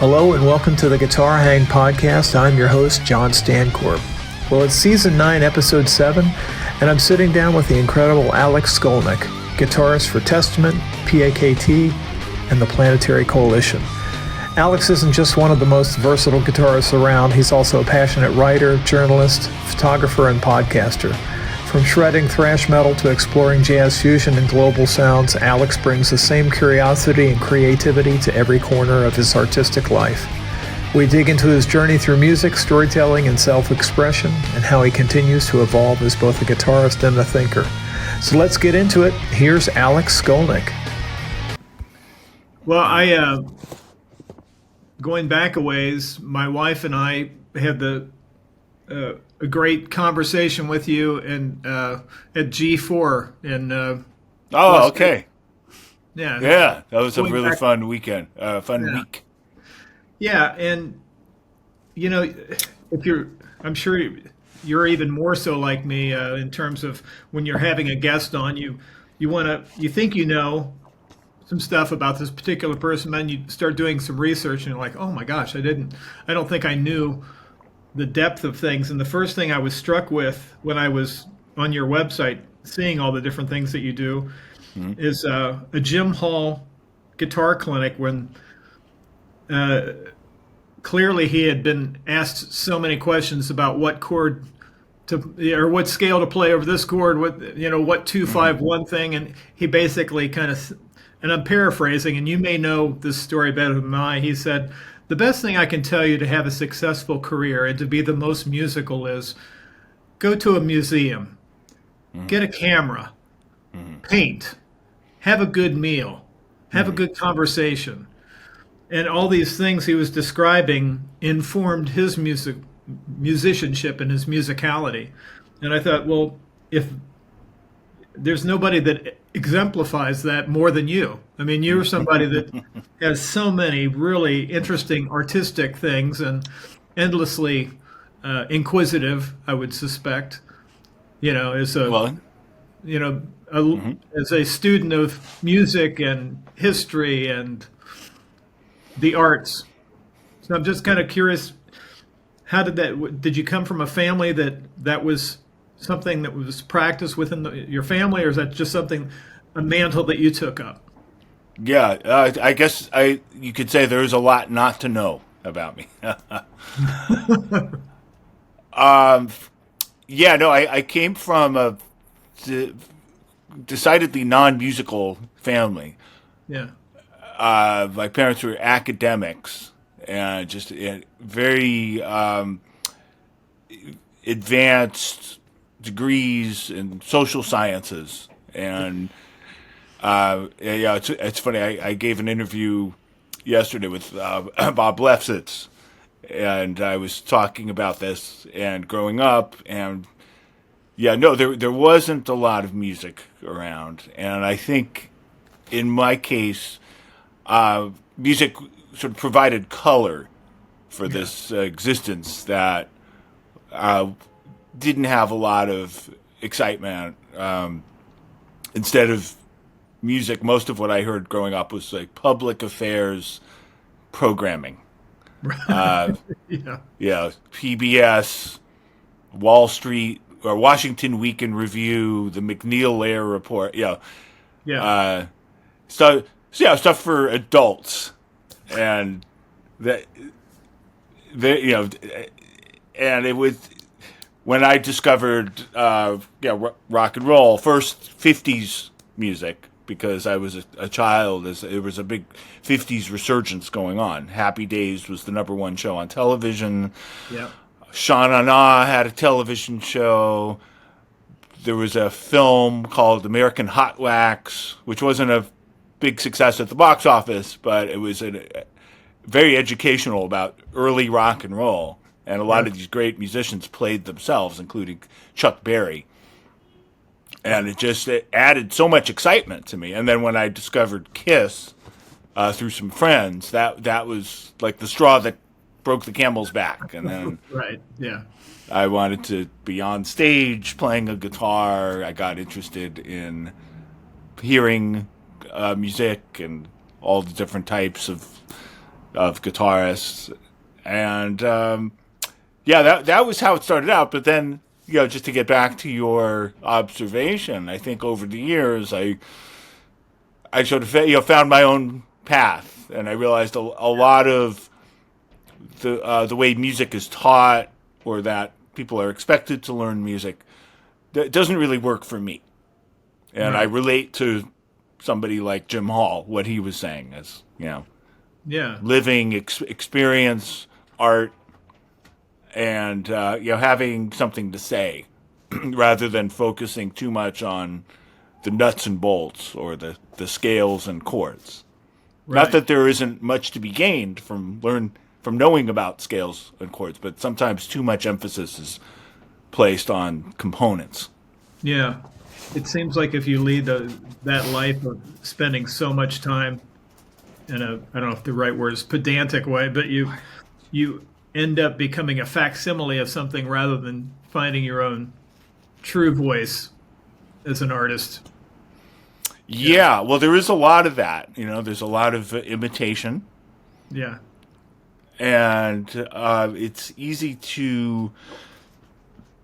Hello and welcome to the Guitar Hang Podcast. I'm your host, John Stancorp. Well, it's Season 9, Episode 7, and I'm sitting down with the incredible Alex Skolnick, guitarist for Testament-PAKT and the Planetary Coalition. Alex isn't just one of the most versatile guitarists around, he's also a passionate writer, journalist, photographer, and podcaster. From shredding thrash metal to exploring jazz fusion and global sounds, Alex brings the same curiosity and creativity to every corner of his artistic life. We dig into his journey through music, storytelling, and self-expression, and how he continues to evolve as both a guitarist and a thinker. So let's get into it. Here's Alex Skolnick. Well, going back a ways, my wife and I had a great conversation with you at G4 in okay. Yeah, that was a really fun weekend, week. Yeah, and you know, I'm sure you're even more so like me in terms of when you're having a guest on, you think you know some stuff about this particular person, then you start doing some research and you're like, oh my gosh, I don't think I knew the depth of things. And the first thing I was struck with when I was on your website seeing all the different things that you do is a Jim Hall guitar clinic when clearly he had been asked so many questions about what chord or what scale to play over this chord, what 2-5-1 thing, and he basically kind of, and I'm paraphrasing, and you may know this story better than I, he said, the best thing I can tell you to have a successful career and to be the most musical is go to a museum, get a camera, paint, have a good meal, have a good conversation. And all these things he was describing informed his musicianship and his musicality. And I thought, well, if there's nobody that exemplifies that more than you. I mean, you're somebody that has so many really interesting artistic things and endlessly inquisitive, I would suspect, as a student of music and history and the arts. So I'm just kind of curious, did you come from a family that was something that was practiced within your family, or is that just a mantle that you took up? Yeah, I guess you could say there's a lot not to know about me. I came from a decidedly non-musical family. Yeah. My parents were academics and just very advanced degrees in social sciences, and it's funny. I gave an interview yesterday with Bob Lefsetz, and I was talking about this and growing up, and there wasn't a lot of music around, and I think in my case, music sort of provided color for this existence that didn't have a lot of excitement. Instead of music, most of what I heard growing up was like public affairs programming. PBS, Wall Street, or Washington Week in Review, the McNeil-Lehrer Report. Stuff for adults, and and it was when I discovered rock and roll, first 50s music, because I was a child. There was a big 50s resurgence going on. Happy Days was the #1 show on television. Yeah. Sha Na Na had a television show. There was a film called American Hot Wax, which wasn't a big success at the box office, but it was very educational about early rock and roll. And a lot of these great musicians played themselves, including Chuck Berry. And it added so much excitement to me. And then when I discovered Kiss through some friends, that was like the straw that broke the camel's back. And then right, yeah. I wanted to be on stage playing a guitar. I got interested in hearing music and all the different types of of guitarists, and that was how it started out. But then, just to get back to your observation, I think over the years I sort of found my own path, and I realized a lot of the way music is taught, or that people are expected to learn music, that doesn't really work for me. And I relate to somebody like Jim Hall, what he was saying as, living experience, art, and having something to say, rather than focusing too much on the nuts and bolts or the scales and chords. Right. Not that there isn't much to be gained from knowing about scales and chords, but sometimes too much emphasis is placed on components. Yeah. It seems like if you lead that life of spending so much time in I don't know if the right word is pedantic way, but you end up becoming a facsimile of something rather than finding your own true voice as an artist. Yeah, well, there is a lot of that. There's a lot of imitation. Yeah. And it's easy to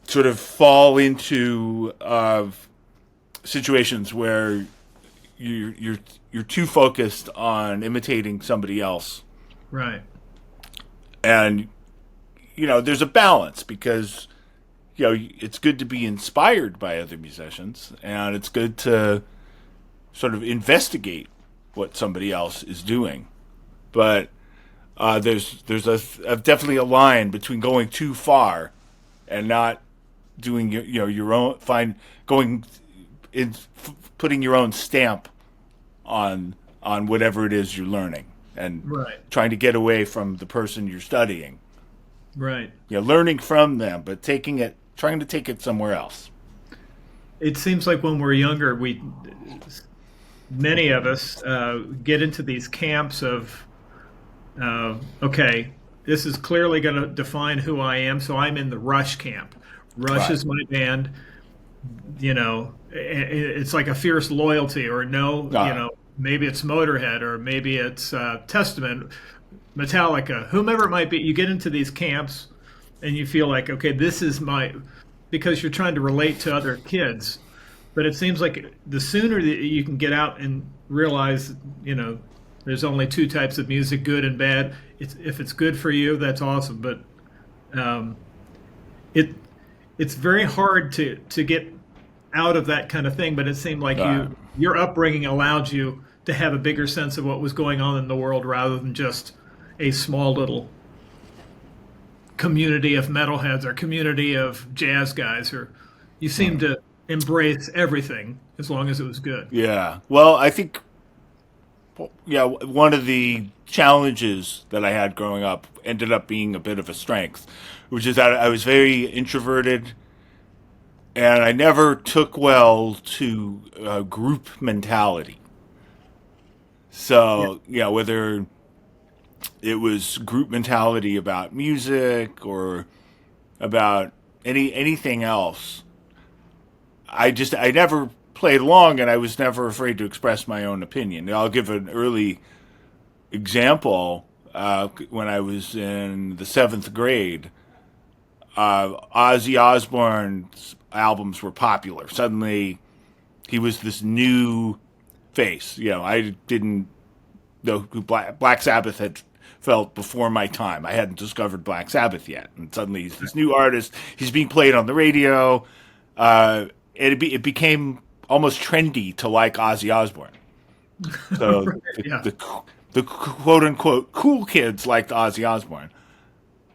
sort of fall into situations where you're too focused on imitating somebody else. Right. And there's a balance, because it's good to be inspired by other musicians, and it's good to sort of investigate what somebody else is doing. But there's definitely a line between going too far and not doing your own putting your own stamp on whatever it is you're learning, and trying to get away from the person you're studying. Right. Learning from them, but trying to take it somewhere else. It seems like when we're younger, many of us get into these camps of, okay, this is clearly going to define who I am, so I'm in the Rush camp. Rush is my band. It's like a fierce loyalty, or maybe it's Motorhead, or maybe it's Testament, Metallica, whomever it might be. You get into these camps and you feel like, okay, this is because you're trying to relate to other kids. But it seems like the sooner that you can get out and realize, there's only two types of music, good and bad. If it's good for you, that's awesome. But it's very hard to get out of that kind of thing. But it seemed like your upbringing allowed you to have a bigger sense of what was going on in the world, rather than just a small little community of metalheads or community of jazz guys. Or you seem to embrace everything as long as it was good. Yeah. Well, I think, one of the challenges that I had growing up ended up being a bit of a strength, which is that I was very introverted, and I never took well to group mentality. So, whether it was group mentality about music or about anything else, I never played along, and I was never afraid to express my own opinion. I'll give an early example. When I was in the 7th grade, Ozzy Osbourne's albums were popular. Suddenly, he was this new face. I didn't know who Black Sabbath had felt before my time. I hadn't discovered Black Sabbath yet. And suddenly, he's this new artist. He's being played on the radio. It became almost trendy to like Ozzy Osbourne. So the quote-unquote cool kids liked Ozzy Osbourne.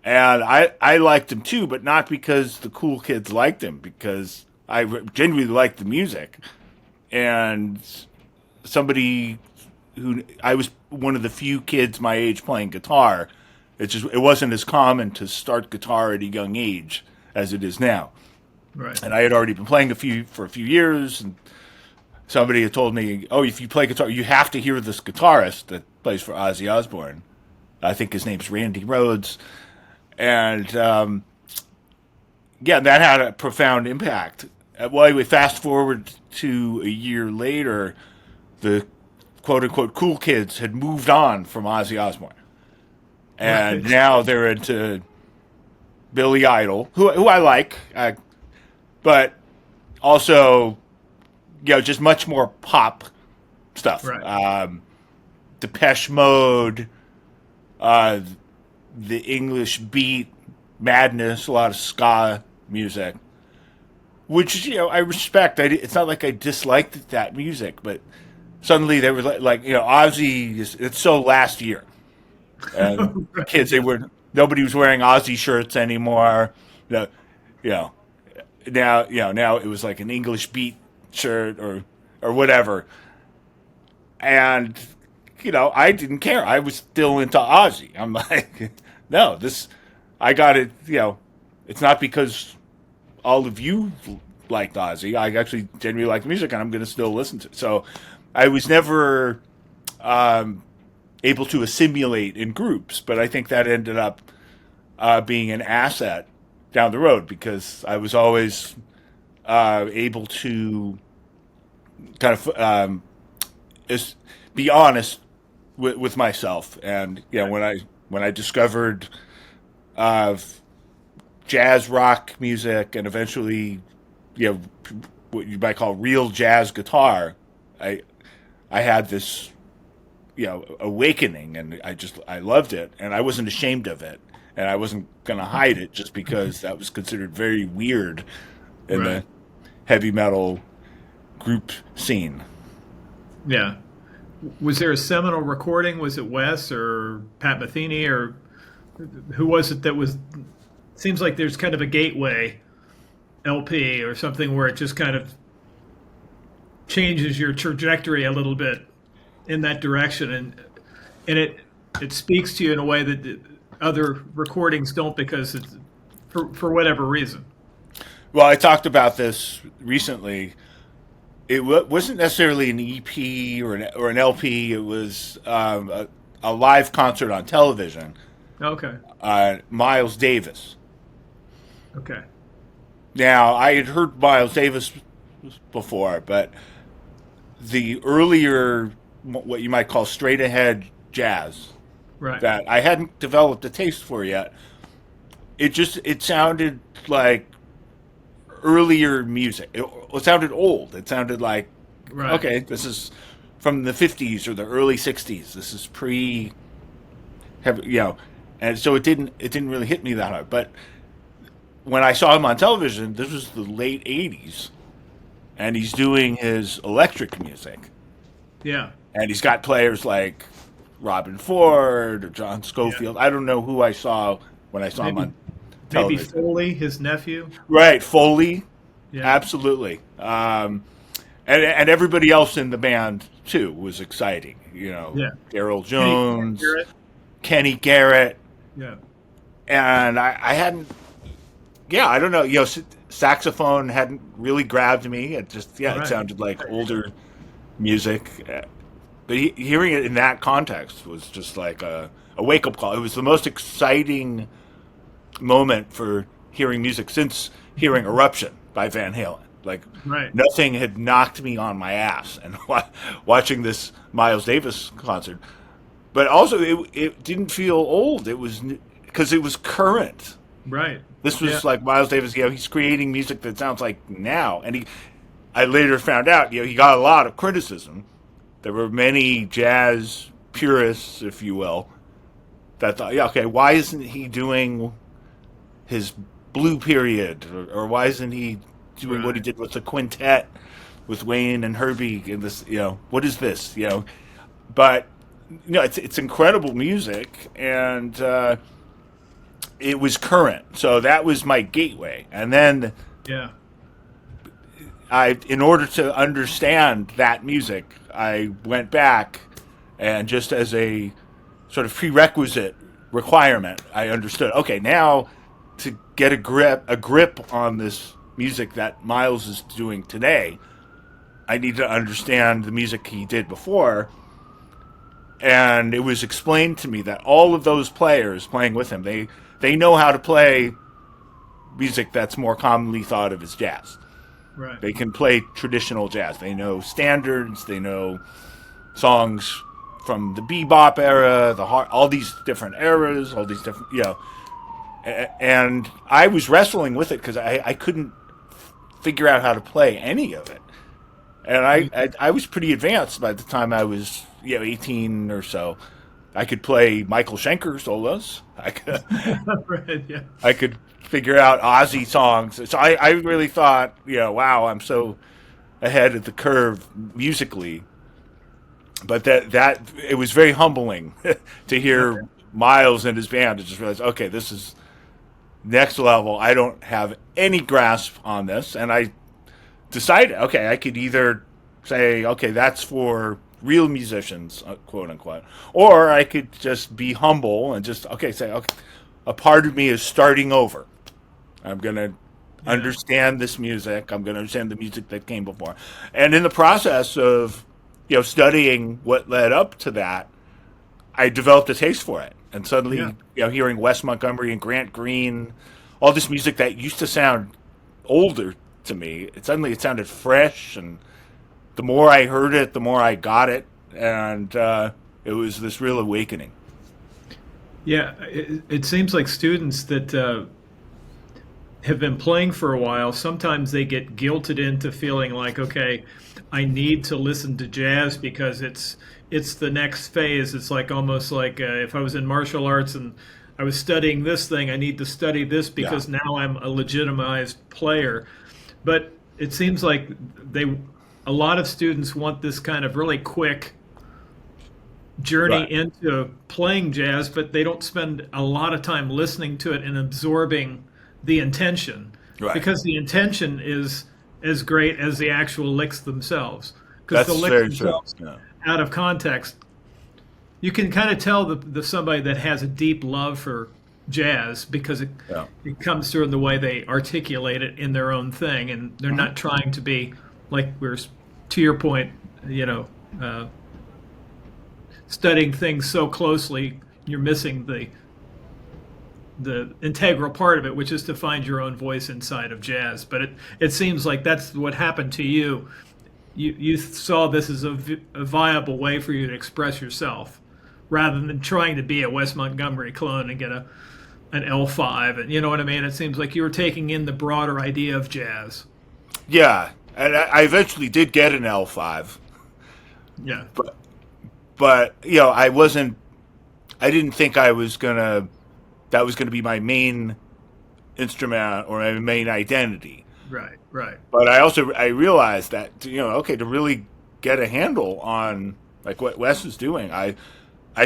And I liked him too, but not because the cool kids liked him, because I genuinely liked the music. And I was one of the few kids my age playing guitar. It wasn't as common to start guitar at a young age as it is now. Right. And I had already been playing for a few years, and somebody had told me, "Oh, if you play guitar, you have to hear this guitarist that plays for Ozzy Osbourne. I think his name's Randy Rhoads." And that had a profound impact. Well, we fast forward to a year later, the quote-unquote cool kids had moved on from Ozzy Osbourne. and Right. now they're into Billy Idol, who I like, but also just much more pop stuff. Right. Depeche Mode, uh, the English beat, Madness, a lot of ska music, which I respect. It's not like I disliked that music, but suddenly they were like Ozzy it's so last year, and kids nobody was wearing Ozzy shirts anymore. No, you know now it was like an English beat shirt or whatever, and I didn't care. I was still into Ozzy. I'm like, no, I got it. It's not because all of you liked Ozzy. I actually genuinely like the music, and I'm going to still listen to it. So I was never able to assimilate in groups, but I think that ended up being an asset down the road because I was always able to kind of be honest with myself, and when I discovered jazz rock music and eventually what you might call real jazz guitar, I had this awakening, and I loved it, and I wasn't ashamed of it, and I wasn't going to hide it just because that was considered very weird in the heavy metal group scene. Yeah. Was there a seminal recording? Was it Wes or Pat Metheny, or who was it that was? Seems like there's kind of a gateway LP or something where it just kind of changes your trajectory a little bit in that direction, and it speaks to you in a way that the other recordings don't because it's for whatever reason. Well, I talked about this recently. It wasn't necessarily an EP or an LP. It was a live concert on television. Okay. Miles Davis. Okay. Now, I had heard Miles Davis before, but the earlier, what you might call straight ahead jazz, Right. that I hadn't developed a taste for yet, it sounded like earlier music. It sounded old. It sounded like, Right. okay, this is from the 50s or the early 60s. This is and so it didn't really hit me that hard. But when I saw him on television, this was the late 80s, and he's doing his electric music. Yeah. And he's got players like Robin Ford or John Scofield. I don't know who I saw when I saw him on Maybe television. Foley, his nephew. Right, Foley. Yeah. Absolutely. And everybody else in the band, too, was exciting. Yeah. Daryl Jones, Garrett. Kenny Garrett. Yeah. And I hadn't, I don't know, saxophone hadn't really grabbed me. It just, Right. It sounded like older music. But hearing it in that context was just like a wake-up call. It was the most exciting moment for hearing music since hearing Eruption by Van Halen. Like, Right. nothing had knocked me on my ass. And watching this Miles Davis concert. But also, it didn't feel old. It was because it was current. Right. This was like Miles Davis. He's creating music that sounds like now. And I later found out, he got a lot of criticism. There were many jazz purists, if you will, that thought, okay, why isn't he doing his blue period, or why isn't he doing what he did with the quintet with Wayne and Herbie and this? What is this? But it's incredible music, and it was current, so that was my gateway. And then in order to understand that music, I went back, and just as a sort of prerequisite requirement, I understood, okay, now to get a grip on this music that Miles is doing today, I need to understand the music he did before. And it was explained to me that all of those players playing with him, they know how to play music that's more commonly thought of as jazz. Right. They can play traditional jazz. They know standards. They know songs from the bebop era, all these different eras, all these different, and I was wrestling with it because I couldn't figure out how to play any of it. And I was pretty advanced by the time I was 18 or so. I could play Michael Schenker solos. Right, yeah. I could figure out Ozzy songs. So I really thought, wow, I'm so ahead of the curve musically. But that it was very humbling to hear Miles and his band and just realize, okay, this is next level. I don't have any grasp on this. And I decided, okay, I could either say, okay, that's for real musicians, quote unquote, or I could just be humble and just, say, okay, a part of me is starting over. I'm going to understand this music. I'm going to understand the music that came before. And in the process of, studying what led up to that, I developed a taste for it. And suddenly, hearing Wes Montgomery and Grant Green, all this music that used to sound older to me, suddenly it sounded fresh, and the more I heard it, the more I got it, and it was this real awakening. Yeah, it seems like students that have been playing for a while, sometimes they get guilted into feeling like, okay, I need to listen to jazz because it's the next phase. It's like almost like if I was in martial arts and I was studying this thing, I need to study this because now I'm a legitimized player. But it seems like a lot of students want this kind of really quick journey into playing jazz, but they don't spend a lot of time listening to it and absorbing the intention, because the intention is as great as the actual licks themselves. Because the licks themselves, out of context, you can kind of tell the somebody that has a deep love for jazz because it comes through in the way they articulate it in their own thing, and they're not trying to be like to your point, studying things so closely, you're missing the integral part of it, which is to find your own voice inside of jazz. But it seems like that's what happened to you. You saw this as a viable way for you to express yourself, rather than trying to be a Wes Montgomery clone and get an L5. And you know what I mean? It seems like you were taking in the broader idea of jazz. Yeah, and I eventually did get an L5. Yeah. But I didn't think that was gonna be my main instrument or my main identity. Right. But I realized that, to really get a handle on like what Wes is doing, I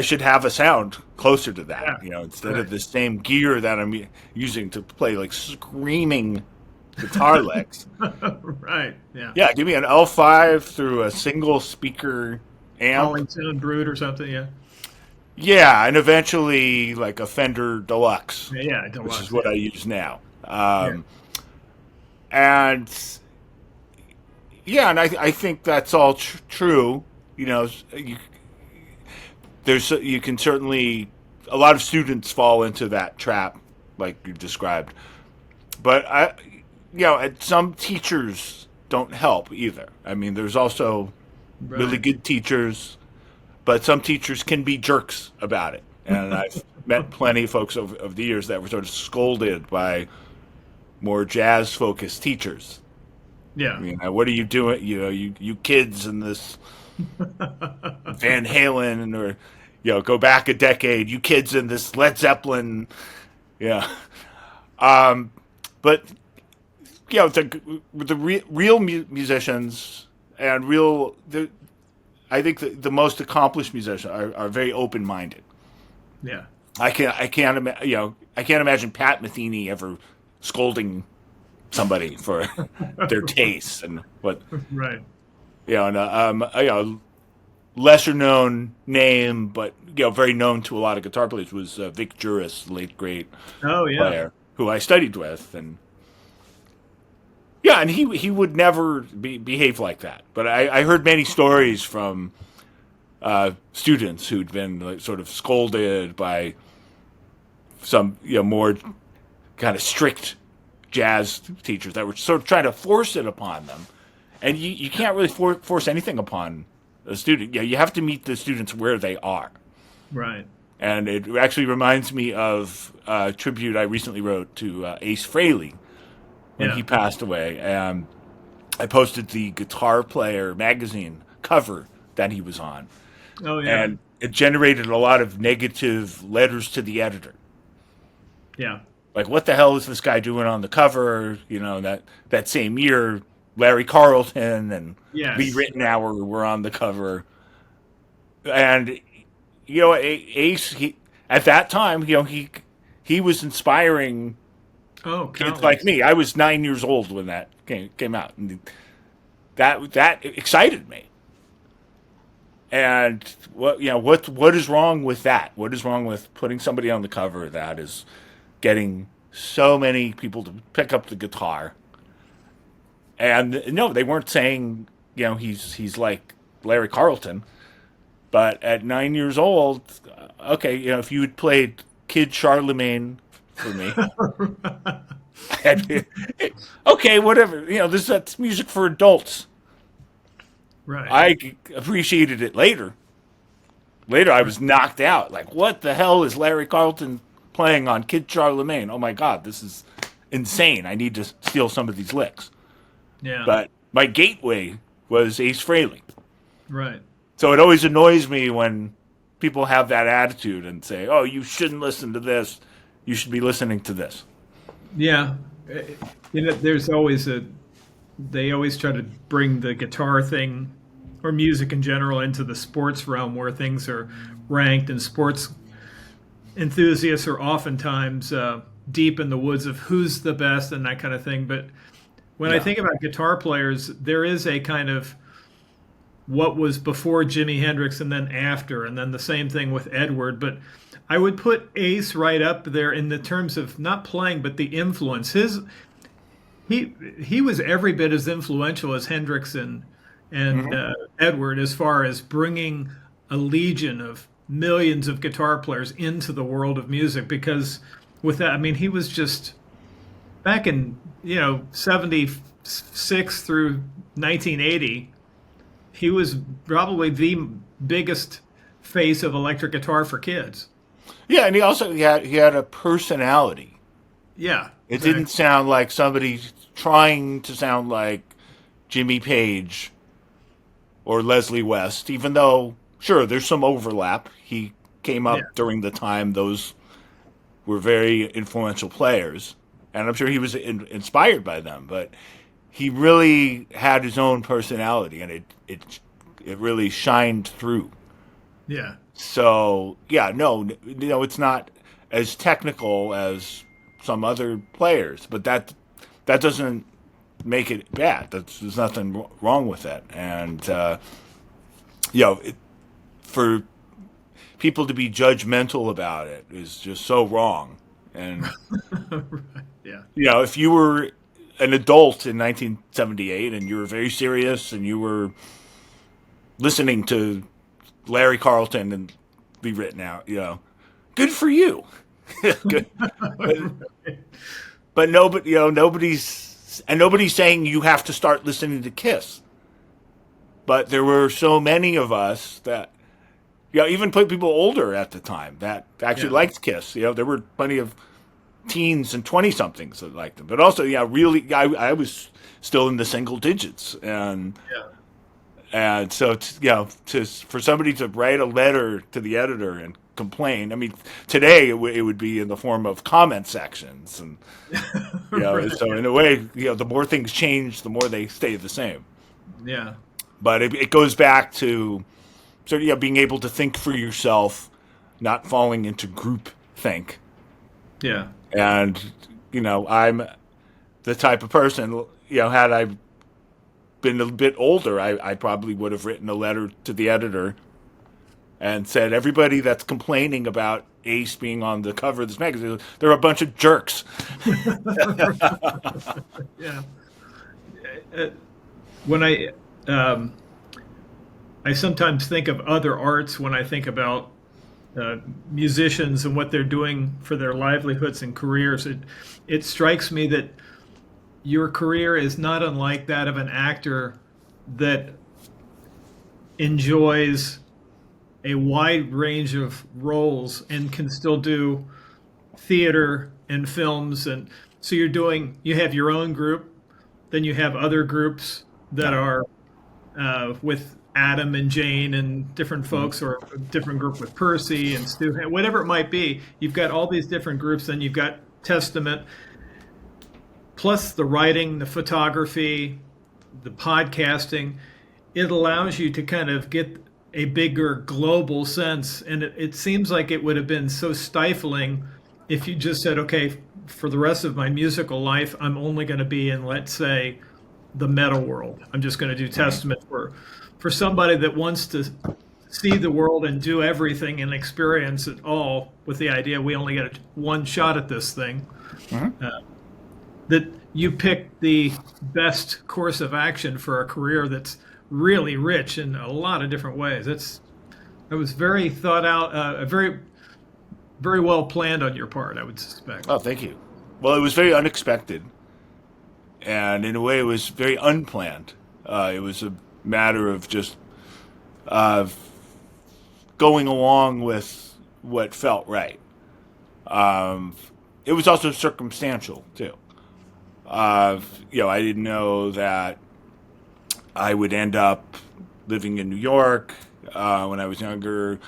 should have a sound closer to that, instead of the same gear that I'm using to play like screaming guitar licks. Right. Yeah. Yeah. Give me an L5 through a single speaker amp. Calling Sound Brood or something. Yeah. Yeah, and eventually like a Fender Deluxe. Yeah, Deluxe, which is what I use now. And I think that's all true. You can certainly, a lot of students fall into that trap, like you described. But some teachers don't help either. I mean, there's also really good teachers, but some teachers can be jerks about it. And I've met plenty of folks over the years that were sort of scolded by more jazz-focused teachers. Yeah. What are you doing? You kids in this Van Halen, or go back a decade. You kids in this Led Zeppelin. Yeah. But the real musicians and I think the most accomplished musicians are very open-minded. Yeah. I can't imagine Pat Metheny ever scolding somebody for their tastes and what. Right. And a lesser known name, but very known to a lot of guitar players was Vic Juris, the late great player who I studied with, and he would never behave like that. But I heard many stories from students who'd been like, sort of scolded by some more kind of strict jazz teachers that were sort of trying to force it upon them, and you can't really force anything upon a student. Yeah, you have to meet the students where they are. Right. And it actually reminds me of a tribute I recently wrote to Ace Frehley when Yeah. he passed away. And I posted the Guitar Player magazine cover that he was on. Oh yeah. And it generated a lot of negative letters to the editor. Yeah. Like, what the hell is this guy doing on the cover? You know, that same year, Larry Carlton and Lee Yes. Ritenour were on the cover. And, you know, Ace, at that time, you know, he was inspiring Oh, kids countless. like me. I was 9 years old when that came out. And that excited me. And what is wrong with that? What is wrong with putting somebody on the cover that is getting so many people to pick up the guitar? And no, they weren't saying, you know, he's like Larry Carlton, but at 9 years old, okay, you know, if you had played Kid Charlemagne for me, okay, whatever, you know, that's music for adults. Right. I appreciated it later. Later, I was knocked out. Like, what the hell is Larry Carlton playing on Kid Charlemagne? Oh my God, this is insane. I need to steal some of these licks. Yeah. But my gateway was Ace Frehley. Right. So it always annoys me when people have that attitude and say, oh, you shouldn't listen to this. You should be listening to this. Yeah. You know, they always try to bring the guitar thing or music in general into the sports realm where things are ranked, and sports enthusiasts are oftentimes deep in the woods of who's the best and that kind of thing. But when I think about guitar players, there is a kind of what was before Jimi Hendrix and then after, and then the same thing with Edward. But I would put Ace right up there in the terms of not playing, but the influence. He was every bit as influential as Hendrix and Edward, as far as bringing a legion of millions of guitar players into the world of music. Because with that, I mean, he was just back in 76 through 1980. He was probably the biggest face of electric guitar for kids. Yeah, and he had a personality. Yeah, It exactly. didn't sound like somebody trying to sound like Jimmy Page or Leslie West, even though, sure, there's some overlap. He came up during the time those were very influential players, and I'm sure he was inspired by them, but he really had his own personality, and it really shined through. Yeah, So, yeah, no, it's not as technical as some other players, but that doesn't make it bad. There's nothing wrong with it. And, for people to be judgmental about it is just so wrong. And, yeah, if you were an adult in 1978 and you were very serious and you were listening to Larry Carlton and Lee Ritenour, good for you. Good. But nobody, nobody's saying you have to start listening to Kiss. But there were so many of us that, even people older at the time that actually liked Kiss. There were plenty of teens and 20-somethings that liked them. But also, really, I was still in the single digits. And so, for somebody to write a letter to the editor and complain, I mean, today it would be in the form of comment sections. And, Right. So in a way, the more things change, the more they stay the same. Yeah, But it goes back to sort of being able to think for yourself, not falling into group think. yeah, And I'm the type of person. Had I been a bit older, I probably would have written a letter to the editor and said, everybody that's complaining about Ace being on the cover of this magazine, they're a bunch of jerks. yeah. When I sometimes think of other arts when I think about musicians and what they're doing for their livelihoods and careers. It strikes me that your career is not unlike that of an actor that enjoys a wide range of roles and can still do theater and films. And so you have your own group, then you have other groups that are with Adam and Jane and different folks, or a different group with Percy and Stu, whatever it might be. You've got all these different groups, then you've got Testament, plus the writing, the photography, the podcasting. It allows you to kind of get a bigger global sense. And it seems like it would have been so stifling if you just said, okay, for the rest of my musical life, I'm only going to be in, let's say, the metal world. I'm just going to do Testament. For somebody that wants to see the world and do everything and experience it all, with the idea we only get one shot at this thing, that you pick the best course of action for a career that's really rich in a lot of different ways. It was very thought out, very, very well planned on your part, I would suspect. Oh, thank you. Well, it was very unexpected, and in a way, it was very unplanned. It was a matter of just going along with what felt right. It was also circumstantial too. I didn't know that I would end up living in New York when I was younger.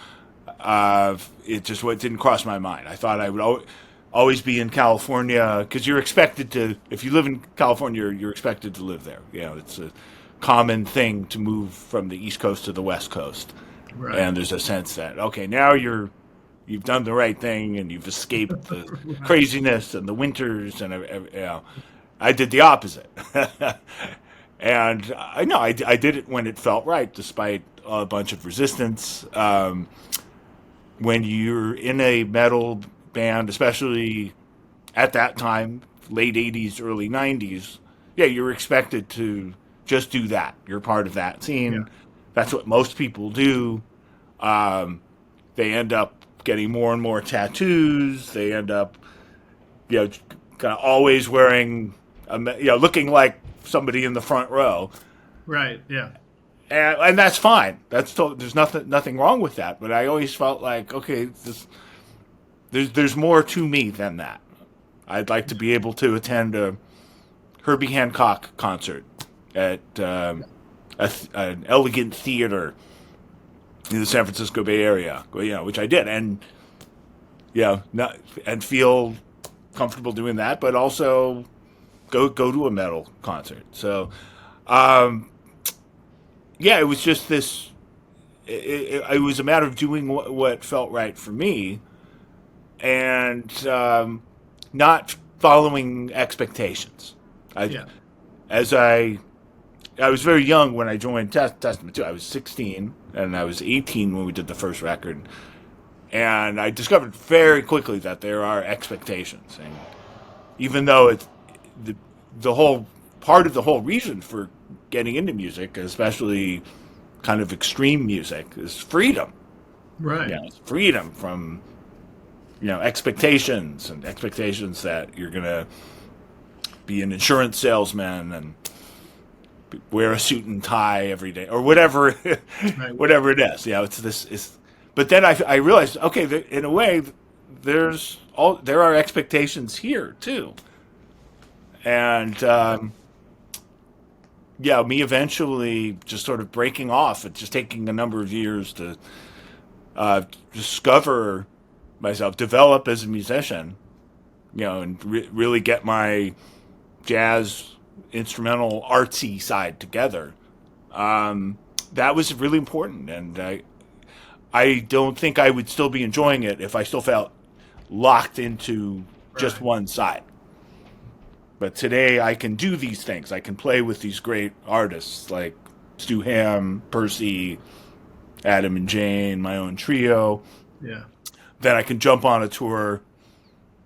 It just didn't cross my mind. I thought I would always be in California, because you're expected to, if you live in California, you're expected to live there. It's a common thing to move from the East Coast to the West Coast. Right. And there's a sense that, okay, now you've done the right thing and you've escaped the craziness and the winters, and I did the opposite. And I did it when it felt right, despite a bunch of resistance. When you're in a metal band, especially at that time, late 80s, early 90s, you're expected to just do that. You're part of that scene. Yeah. That's what most people do. They end up getting more and more tattoos. They end up, kind of always wearing, looking like somebody in the front row. Right. Yeah. And that's fine. There's nothing wrong with that. But I always felt like, okay, there's more to me than that. I'd like to be able to attend a Herbie Hancock concert at an elegant theater in the San Francisco Bay Area, which I did, and and feel comfortable doing that, but also go to a metal concert. So, it was just this. It was a matter of doing what felt right for me, and not following expectations. I was very young when I joined Testament too. I was 16, and I was 18 when we did the first record. And I discovered very quickly that there are expectations. And even though it's the whole part of the whole reason for getting into music, especially kind of extreme music, is freedom. Right. It's freedom from expectations, and expectations that you're going to be an insurance salesman and wear a suit and tie every day, or whatever, right. Whatever it is. But then I realized, okay, in a way, there are expectations here too, and me eventually just sort of breaking off. It's just taking a number of years to discover myself, develop as a musician, and really get my jazz, instrumental, artsy side together. That was really important, and I don't think I would still be enjoying it if I still felt locked into just one side. But today I can do these things. I can play with these great artists like Stu Hamm, Percy, Adam and Jane, my own trio. Yeah. Then I can jump on a tour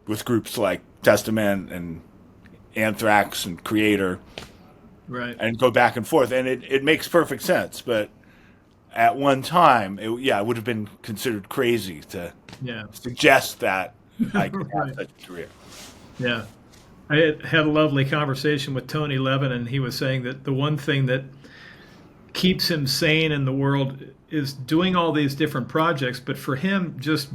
with groups like Testament and Anthrax and Creator, right, and go back and forth, and it makes perfect sense. But at one time, it would have been considered crazy to suggest that I could have such a career. Yeah, I had a lovely conversation with Tony Levin, and he was saying that the one thing that keeps him sane in the world is doing all these different projects, but for him, just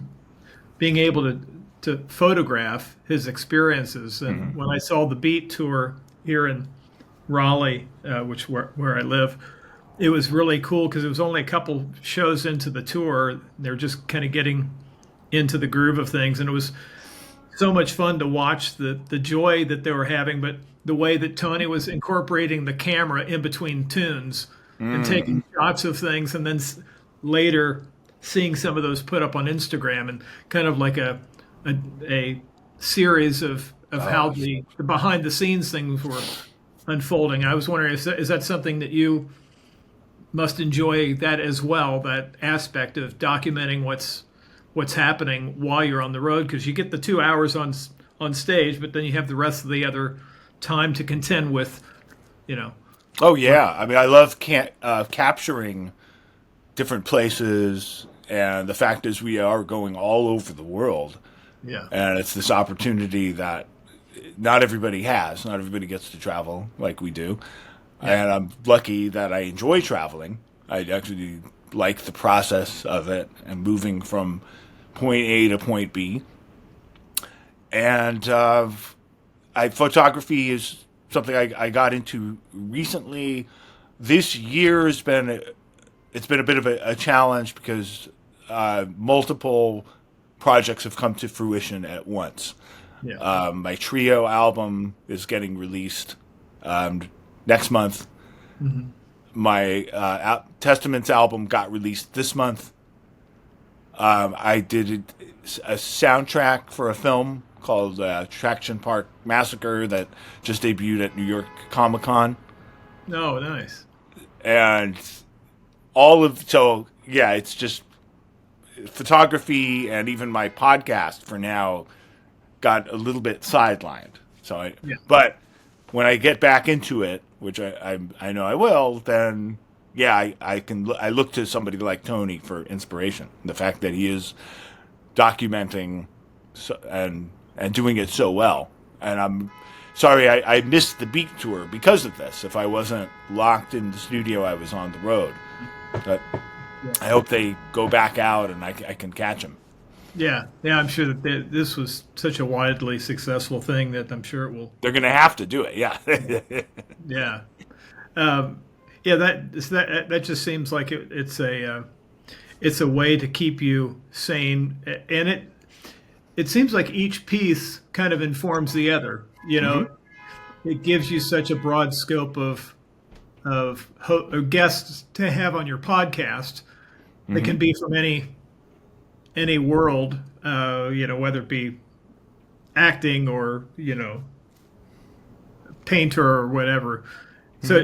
being able to photograph his experiences. And when I saw the Beat tour here in Raleigh, where I live, it was really cool because it was only a couple shows into the tour. They're just kind of getting into the groove of things, and it was so much fun to watch the joy that they were having, but the way that Tony was incorporating the camera in between tunes and taking shots of things, and then later seeing some of those put up on Instagram, and kind of like a series of how the behind the scenes things were unfolding. I was wondering, is that something that you must enjoy that as well, that aspect of documenting what's happening while you're on the road, because you get the 2 hours on stage, but then you have the rest of the other time to contend with, Oh yeah, I mean, I love capturing different places, and the fact is we are going all over the world. Yeah. And it's this opportunity that not everybody has. Not everybody gets to travel like we do. Yeah. And I'm lucky that I enjoy traveling. I actually like the process of it and moving from point A to point B. And photography is something I got into recently. This year it's been a bit of a challenge because multiple projects have come to fruition at once. Yeah. My Trio album is getting released next month. Mm-hmm. My Testaments album got released this month. I did a soundtrack for a film called Traction Park Massacre that just debuted at New York Comic Con. Oh, nice. And it's just photography, and even my podcast for now got a little bit sidelined. But when I get back into it, which I know I will, then I look to somebody like Tony for inspiration. The fact that he is documenting and doing it so well. And I'm sorry I missed the Beat tour because of this. If I wasn't locked in the studio, I was on the road. But I hope they go back out and I can catch them. Yeah, I'm sure that this was such a widely successful thing that I'm sure it will. They're going to have to do it, yeah. Yeah. That just seems like it's a way to keep you sane, and it seems like each piece kind of informs the other. It gives you such a broad scope of guests to have on your podcast. That can be from any world, whether it be acting or painter or whatever. So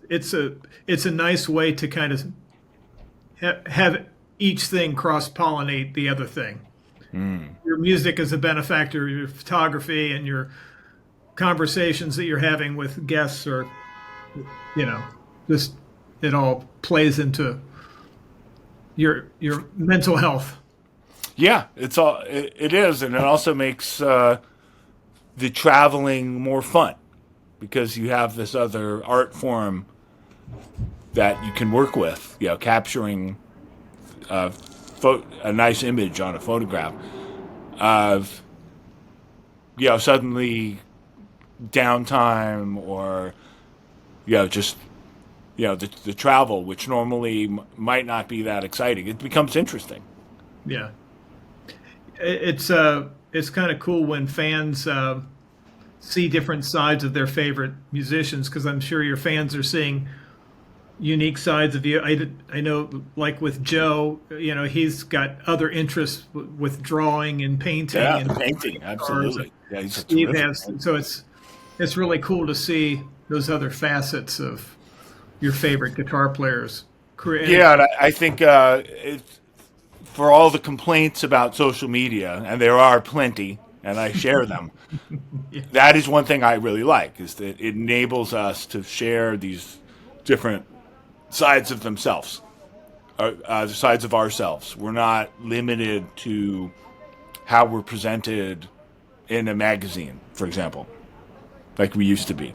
it's a nice way to kind of have each thing cross-pollinate the other thing. Your music is a benefactor, your photography and your conversations that you're having with guests are, just it all plays into your mental health. Yeah, it is, and it also makes the traveling more fun because you have this other art form that you can work with. Capturing a nice image on a photograph of suddenly downtime or just the travel, which normally might not be that exciting. It becomes interesting. Yeah. It's kind of cool when fans see different sides of their favorite musicians, because I'm sure your fans are seeing unique sides of you. I know, like with Joe, he's got other interests with drawing and painting. Yeah, and painting, absolutely. Yeah, Steve has, so it's really cool to see those other facets of your favorite guitar players. Yeah, and I think for all the complaints about social media, and there are plenty, and I share them, that is one thing I really like, is that it enables us to share these different sides of themselves, the sides of ourselves. We're not limited to how we're presented in a magazine, for example, like we used to be.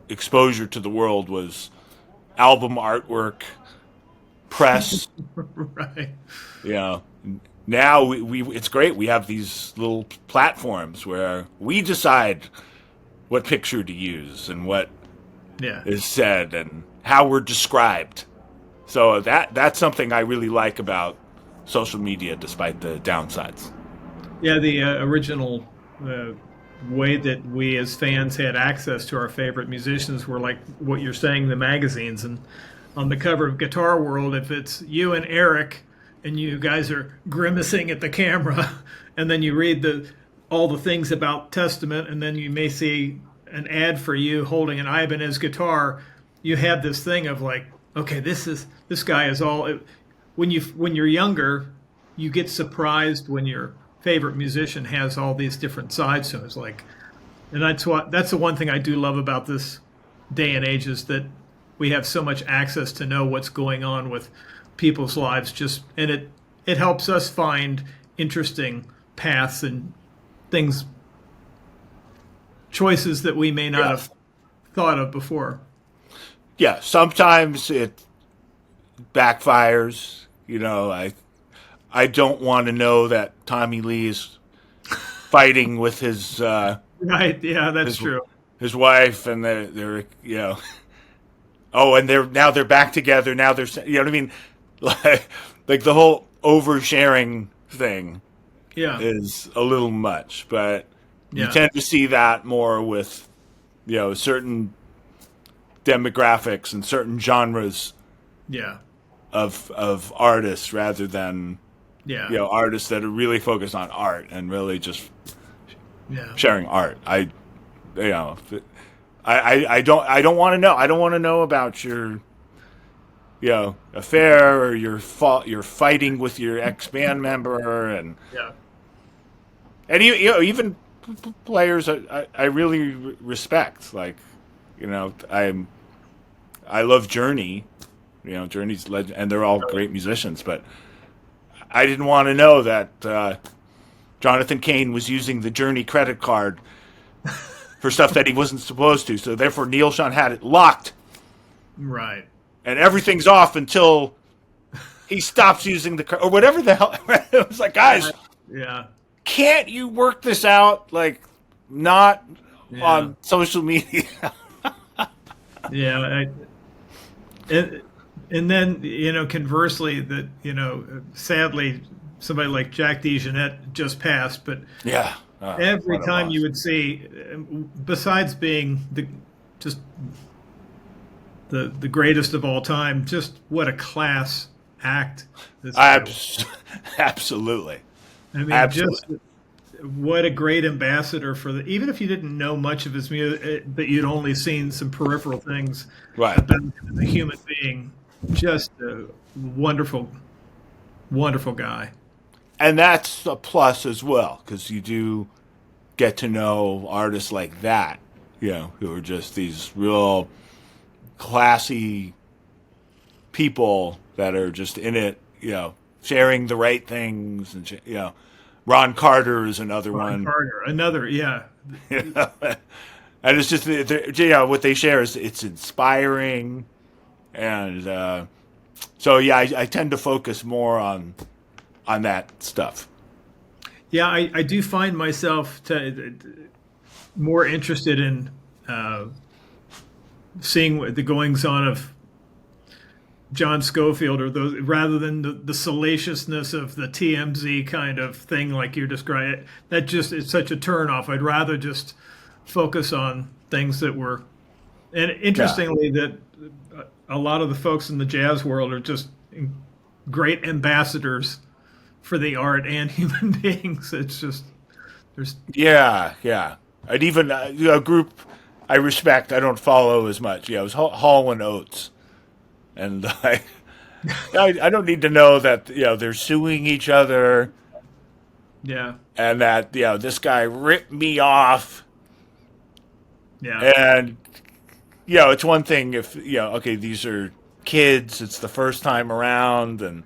exposure to the world was album artwork, press. Right. You know, now we it's great. We have these little platforms where we decide what picture to use and what Yeah. is said and how we're described. So that's something I really like about social media, despite the downsides. Yeah, the original way that we as fans had access to our favorite musicians were like what you're saying, the magazines. And on the cover of Guitar World, if it's you and Eric and you guys are grimacing at the camera, and then you read all the things about Testament, and then you may see an ad for you holding an Ibanez guitar, you have this thing of like, okay, this guy is all. When you're younger, you get surprised when your favorite musician has all these different sides to him. It's like, and that's the one thing I do love about this day and age, is that we have so much access to know what's going on with people's lives. And it helps us find interesting paths and things, choices that we may not have thought of before. Yeah, sometimes it backfires. You know, I don't want to know that Tommy Lee is fighting with his right. Yeah, that's true. His wife, and they're you know, oh, and they're back together. Now they're, you know what I mean, like the whole oversharing thing. Yeah, is a little much, but you yeah. tend to see that more with, you know, certain demographics and certain genres. Yeah. Of artists rather than Yeah. you know, artists that are really focused on art and really just sharing art. I don't want to know. I don't want to know about your, you know, affair or your fault. You're fighting with your ex-band member, and you know, even players I really respect. Like, you know, I love Journey. You know, Journey's legend, and they're all great musicians. But I didn't want to know that Jonathan Cain was using the Journey credit card for stuff that he wasn't supposed to. So therefore, Neil Schon had it locked. Right. And everything's off until he stops using the card, or whatever the hell. It was like, guys, can't you work this out? Like, not on social media. And then, you know, conversely, that, you know, sadly, somebody like Jack DeJohnette just passed, but every time you would see, besides being the greatest of all time, just what a class act this was. Absolutely. I mean, just what a great ambassador for even if you didn't know much of his music, but you'd only seen some peripheral things about him as a human being. Just a wonderful, wonderful guy. And that's a plus as well, because you do get to know artists like that, you know, who are just these real classy people that are just in it, you know, sharing the right things. And, you know, Ron Carter is another one. Yeah. You know? And it's just, you know, what they share is it's inspiring. And so, yeah, I tend to focus more on that stuff. Yeah, I do find myself more interested in seeing the goings on of John Scofield, or those, rather than the salaciousness of the TMZ kind of thing like you described. That just is such a turnoff. I'd rather just focus on things that were, and interestingly, that a lot of the folks in the jazz world are just great ambassadors for the art and human beings. It's just there's and even a group I respect, I don't follow as much. Yeah, it was Hall and Oates, and I don't need to know that, you know, they're suing each other. Yeah, and that, you know, this guy ripped me off. Yeah, and you know, it's one thing if, you know, okay, these are kids, it's the first time around, and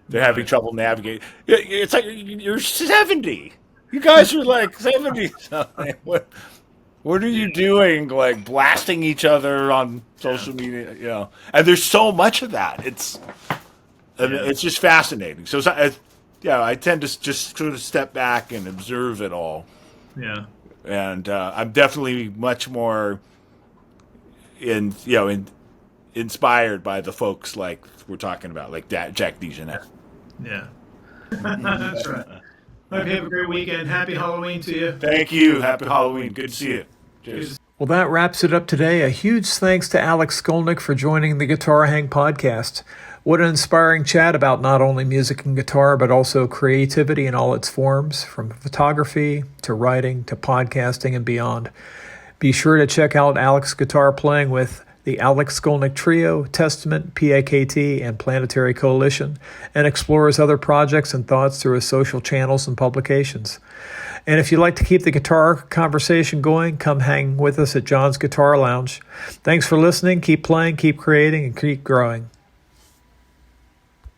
they're having trouble navigating. It's like, you're 70. You guys are like 70 something. What are you doing? Like blasting each other on social media, you know? And there's so much of that. It's just fascinating. So I tend to just sort of step back and observe it all. Yeah. And I'm definitely much more inspired by the folks like we're talking about, like Jack DeJohnette. Yeah. That's right. Hope you have a great weekend. Happy Halloween to you. Thank you. Happy Halloween. Good to see you. Cheers. Well, that wraps it up today. A huge thanks to Alex Skolnick for joining the Guitar Hang podcast. What an inspiring chat about not only music and guitar, but also creativity in all its forms, from photography to writing to podcasting and beyond. Be sure to check out Alex's guitar playing with the Alex Skolnick Trio-Testament-PAKT and Planetary Coalition, and explore his other projects and thoughts through his social channels and publications. And if you'd like to keep the guitar conversation going, come hang with us at John's Guitar Lounge. Thanks for listening. Keep playing, keep creating, and keep growing.